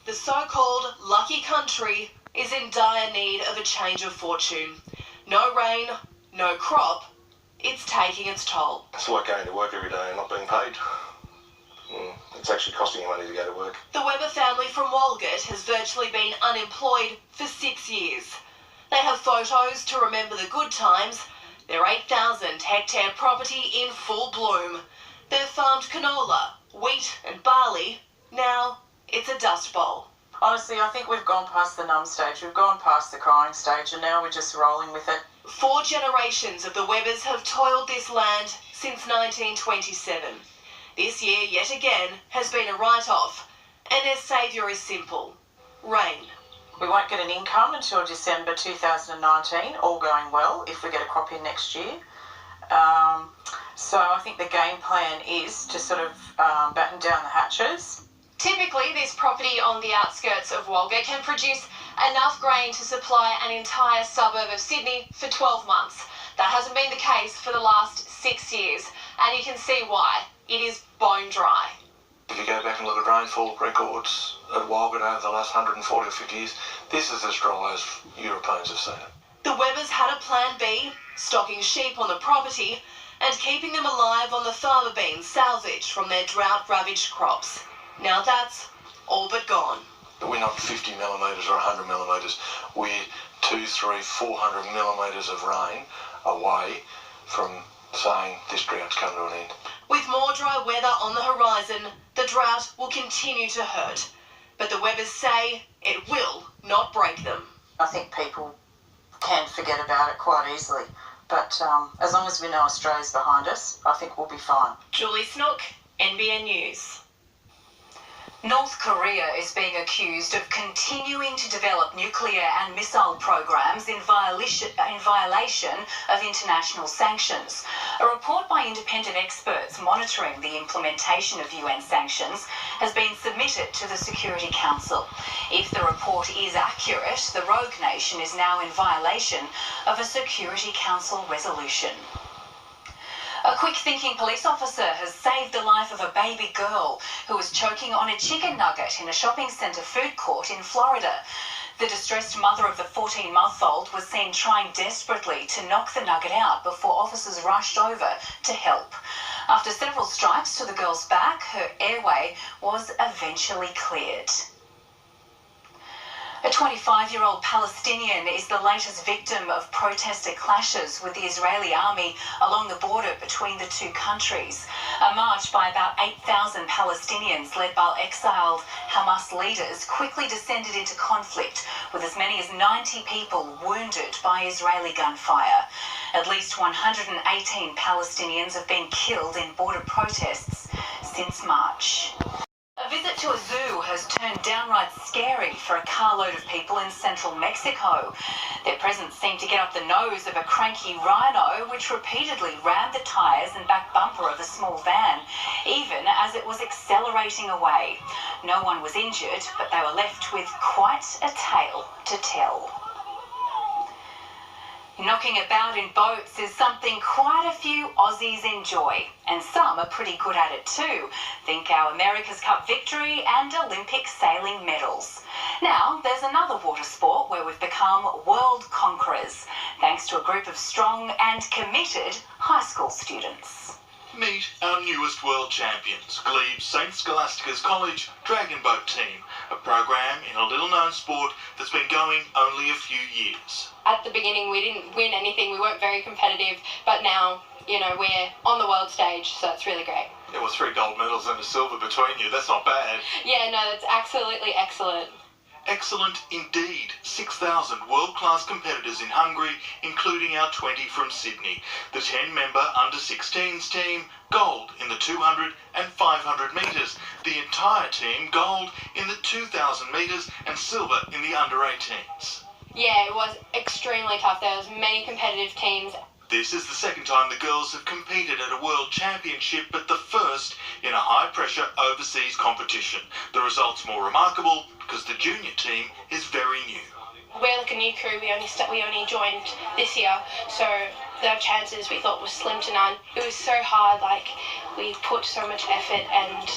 The so-called lucky country is in dire need of a change of fortune. No rain, no crop. It's taking its toll. It's like going to work every day and not being paid. It's actually costing you money to go to work. The Webber family from Walgett has virtually been unemployed for 6 years. They have photos to remember the good times. Their 8,000 hectare property in full bloom. They've farmed canola, wheat and barley. Now it's a dust bowl. Honestly, I think we've gone past the numb stage. We've gone past the crying stage, and now we're just rolling with it. 4 generations of the Webbers have toiled this land since 1927. This year, yet again, has been a write-off, and their saviour is simple: rain. We won't get an income until December 2019, all going well, if we get a crop in next year. So I think the game plan is to sort of batten down the hatches. Typically, this property on the outskirts of Walgett can produce enough grain to supply an entire suburb of Sydney for 12 months. That hasn't been the case for the last 6 years, and you can see why. It is bone dry. If you go back and look at rainfall records at Walgett over the last 140 or 50 years, this is as dry as Europeans have seen it. The Webbers had a plan B, stocking sheep on the property and keeping them alive on the farmer beans salvaged from their drought-ravaged crops. Now that's all but gone. But we're not 50 millimetres or 100 millimetres. We're 200, 300, 400 millimetres of rain away from saying this drought's come to an end. With more dry weather on the horizon, the drought will continue to hurt. But the Webbers say it will not break them. I think people can forget about it quite easily. But as long as we know Australia's behind us, I think we'll be fine. Julie Snook, NBN News. North Korea is being accused of continuing to develop nuclear and missile programs in violation of international sanctions. A report by independent experts monitoring the implementation of UN sanctions has been submitted to the Security Council. If the report is accurate, the rogue nation is now in violation of a Security Council resolution. A quick-thinking police officer has saved the life of a baby girl who was choking on a chicken nugget in a shopping centre food court in Florida. The distressed mother of the 14-month-old was seen trying desperately to knock the nugget out before officers rushed over to help. After several strikes to the girl's back, her airway was eventually cleared. A 25-year-old Palestinian is the latest victim of protester clashes with the Israeli army along the border between the two countries. A march by about 8,000 Palestinians led by exiled Hamas leaders quickly descended into conflict, with as many as 90 people wounded by Israeli gunfire. At least 118 Palestinians have been killed in border protests since March. A visit to a zoo has turned downright scary for a carload of people in central Mexico. Their presence seemed to get up the nose of a cranky rhino, which repeatedly rammed the tyres and back bumper of a small van, even as it was accelerating away. No one was injured, but they were left with quite a tale to tell. Knocking about in boats is something quite a few Aussies enjoy, and some are pretty good at it too. Think our America's Cup victory and Olympic sailing medals. Now, there's another water sport where we've become world conquerors, thanks to a group of strong and committed high school students. Meet our newest world champions, Glebe St Scholastica's College Dragon Boat Team, a program in a little-known sport that's been going only a few years. At the beginning, we didn't win anything. We weren't very competitive, but now, we're on the world stage, so it's really great. There were 3 gold medals and a silver between you. That's not bad. Yeah, no, that's absolutely excellent. Excellent indeed. 6,000 world-class competitors in Hungary, including our 20 from Sydney. The 10-member under-16s team, gold in the 200 and 500 metres. The entire team, gold in the 2,000 metres and silver in the under-18s. Yeah, it was extremely tough. There was many competitive teams. This is the second time the girls have competed at a world championship, but the first in a high-pressure overseas competition. The result's more remarkable because the junior team is very new. We're like a new crew. We only joined this year, so the chances we thought was slim to none. It was so hard. Like, we put so much effort and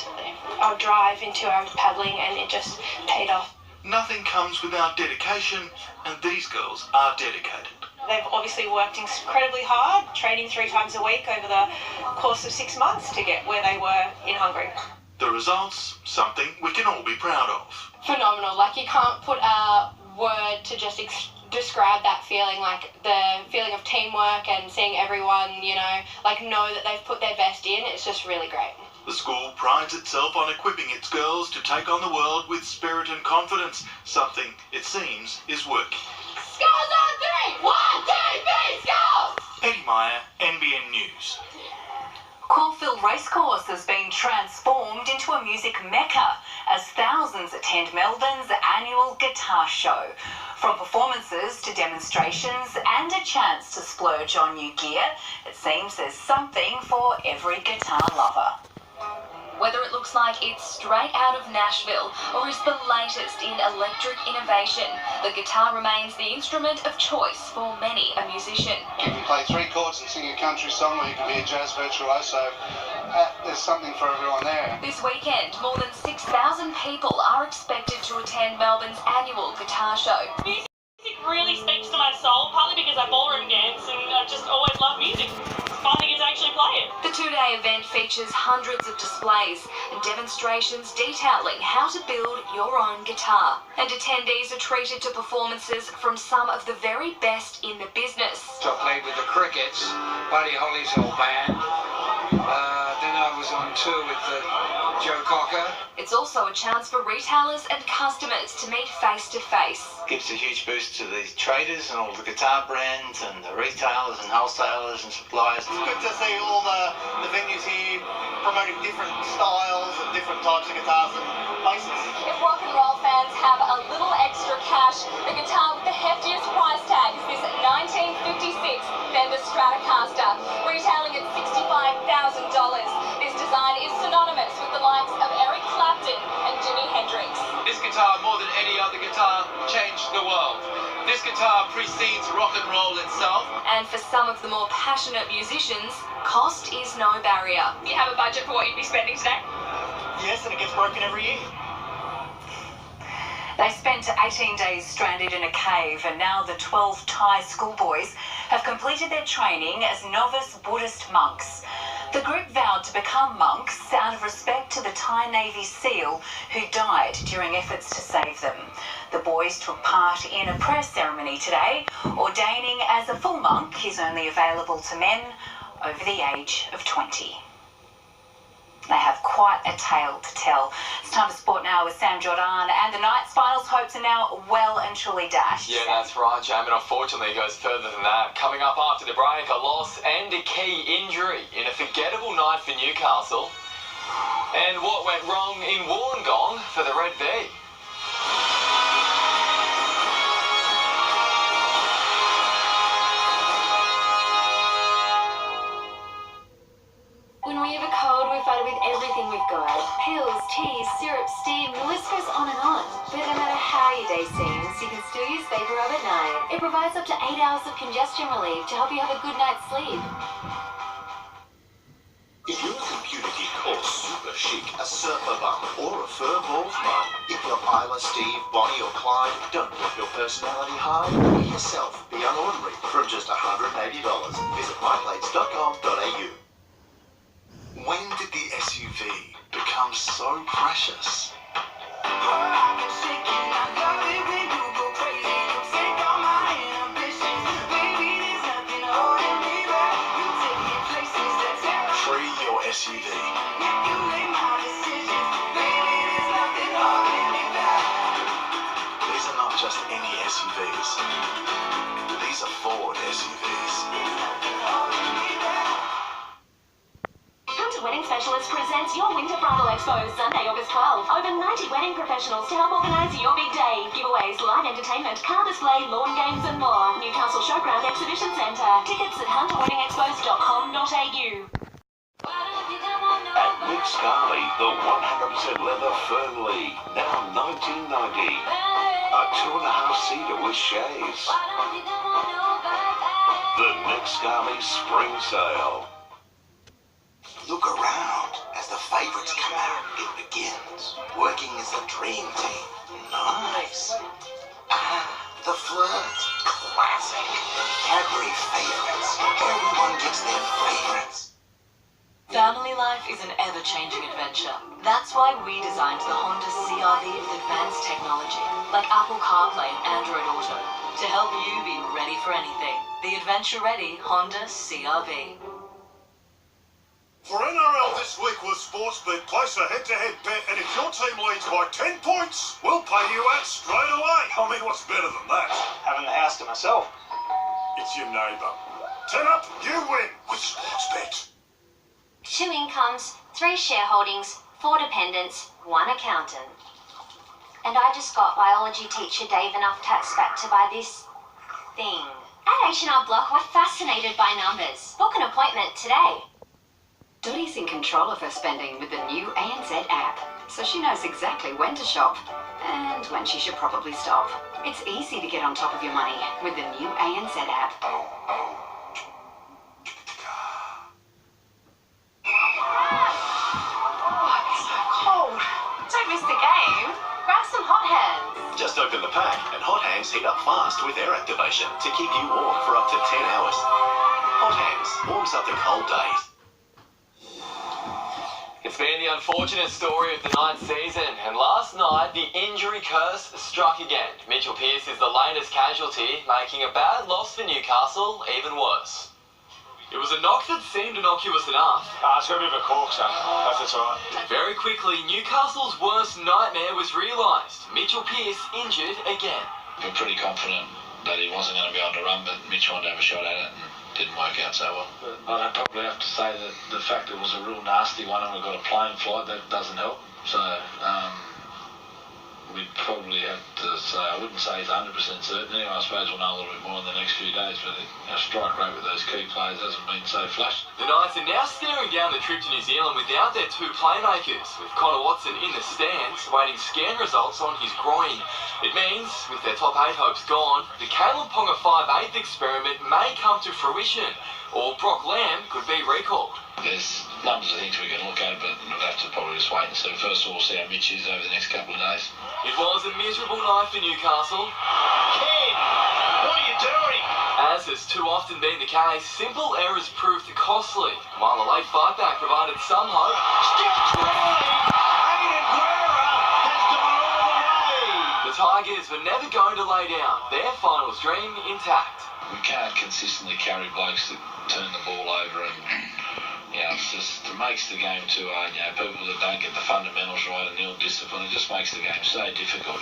our drive into our paddling, and it just paid off. Nothing comes without dedication, and these girls are dedicated. They've obviously worked incredibly hard, training 3 times a week over the course of 6 months to get where they were in Hungary. The results, something we can all be proud of. Phenomenal. Like, you can't put a word to just describe that feeling, like the feeling of teamwork and seeing everyone, know that they've put their best in. It's just really great. The school prides itself on equipping its girls to take on the world with spirit and confidence, something, it seems, is working. Scores on 3! 1, 2, 3, scores! Eddie Meyer, NBN News. Caulfield Racecourse has been transformed into a music mecca as thousands attend Melbourne's annual guitar show. From performances to demonstrations and a chance to splurge on new gear, it seems there's something for every guitar lover. Whether it looks like it's straight out of Nashville or is the latest in electric innovation, the guitar remains the instrument of choice for many a musician. You can play 3 chords and sing a country song, or you can be a jazz virtuoso. There's something for everyone there. This weekend, more than 6,000 people are expected to attend Melbourne's annual guitar show. Music really speaks to my soul, partly because I ballroom dance and I just always love music. Finally get to actually play it. The 2-day event features hundreds of displays and demonstrations detailing how to build your own guitar. And attendees are treated to performances from some of the very best in the business. I played with the Crickets, Buddy Holly's old band. Then I was on tour with Joe Cocker. It's also a chance for retailers and customers to meet face to face. Gives a huge boost to the traders and all the guitar brands and the retailers and wholesalers and suppliers. It's good to see all the venues here promoting different styles and different types of guitars and basses. If rock and roll fans have a little extra cash, the guitar with the heftiest price tag is this 1956 Fender Stratocaster, retailing at $65,000. This design is synonymous with the likes of Eric Clapton and Jimi Hendrix. This guitar, more than any other guitar, changed the world. This guitar precedes rock and roll itself. And for some of the more passionate musicians, cost is no barrier. You have a budget for what you'd be spending today? Yes, and it gets broken every year. They spent 18 days stranded in a cave, and now the 12 Thai schoolboys have completed their training as novice Buddhist monks. The group vowed to become monks out of respect to the Thai Navy SEAL who died during efforts to save them. The boys took part in a prayer ceremony today. Ordaining as a full monk is only available to men over the age of 20. They have quite a tale to tell. It's time to sport now with Sam Djodan, and the night's finals hopes are now well and truly dashed. Yeah, that's right, Jam, and unfortunately it goes further than that. Coming up after the break, a loss and a key injury in a forgettable night for Newcastle. And what went wrong in Wollongong for the Red V. When we have a cold, we fight it with everything we've got. Pills, teas, syrup, steam, the list goes on and on. But no matter how your day seems, you can still use Vapor Rub at night. It provides up to 8 hours of congestion relief to help you have a good night's sleep. If you're a computer geek or super chic, a surfer bum or a fur bald mum, if you're Isla, Steve, Bonnie or Clyde, don't let your personality hide. Be yourself, be unordinary, from just $180. Visit myplates.com.au. When did the SUV become so precious? Free your SUV. These are not just any SUVs. These are Ford SUVs. Wedding Specialist presents your Winter Bridal Expo, Sunday, August 12. Over 90 wedding professionals to help organise your big day. Giveaways, live entertainment, car display, lawn games and more. Newcastle Showground Exhibition Centre. Tickets at hunterweddingexpos.com.au. At Nick Scarley, the 100% leather fern league, now $19.90. A 2.5-seater with chaise. The Nick Scali Spring Sale. Look around. As the favourites come out, it begins. Working as a dream team. Nice. The flirt. Classic. Cadbury favourites. Everyone gets their favourites. Family life is an ever-changing adventure. That's why we designed the Honda CR-V with advanced technology, like Apple CarPlay and Android Auto, to help you be ready for anything. The adventure-ready Honda CR-V. For NRL this week with Sportsbet, place a head-to-head bet, and if your team leads by 10 points, we'll pay you out straight away. I mean, what's better than that? Having the house to myself. It's your neighbour. 10 up, you win with Sportsbet. 2 incomes, 3 shareholdings, 4 dependents, 1 accountant. And I just got biology teacher Dave enough tax back to buy this thing. At H&R Block, we're fascinated by numbers. Book an appointment today. Dottie's in control of her spending with the new ANZ app, so she knows exactly when to shop and when she should probably stop. It's easy to get on top of your money with the new ANZ app. Don't miss the game. Grab some hot hands. Just open the pack and hot hands heat up fast with air activation to keep you warm for up to 10 hours. Hot hands warms up the cold days. It's been the unfortunate story of the ninth season, and last night the injury curse struck again. Mitchell Pearce is the latest casualty, making a bad loss for Newcastle even worse. It was a knock that seemed innocuous enough. It's got a bit of a cork, so that's all right. Very quickly, Newcastle's worst nightmare was realised. Mitchell Pearce injured again. We're pretty confident that he wasn't going to be able to run, but Mitch wanted to have a shot at it and didn't work out so well. But I'd probably have to say that the fact it was a real nasty one and we got a plane flight, that doesn't help. So we'd probably have to say, I wouldn't say it's 100% certain. Anyway, I suppose we'll know a little bit more in the next few days, but our strike rate with those key players hasn't been so flush. The Knights are now staring down the trip to New Zealand without their 2 playmakers, with Connor Watson in the stands, waiting scan results on his groin. It means, with their top 8 hopes gone, the Kalen Ponga 5/8 experiment may come to fruition, or Brock Lamb could be recalled. There's numbers of things we can look at, but we'll have to probably just wait and see. First of all, we'll see how Mitch is over the next couple of days. It was a miserable night for Newcastle. Ken, what are you doing? As has too often been the case, simple errors proved costly, while the late fight-back provided some hope. Still twirling! Aiden Guerra has gone all the way! The Tigers were never going to lay down their finals dream intact. We can't consistently carry blokes that turn the ball over, and it makes the game too hard. People that don't get the fundamentals right and ill discipline, it just makes the game so difficult.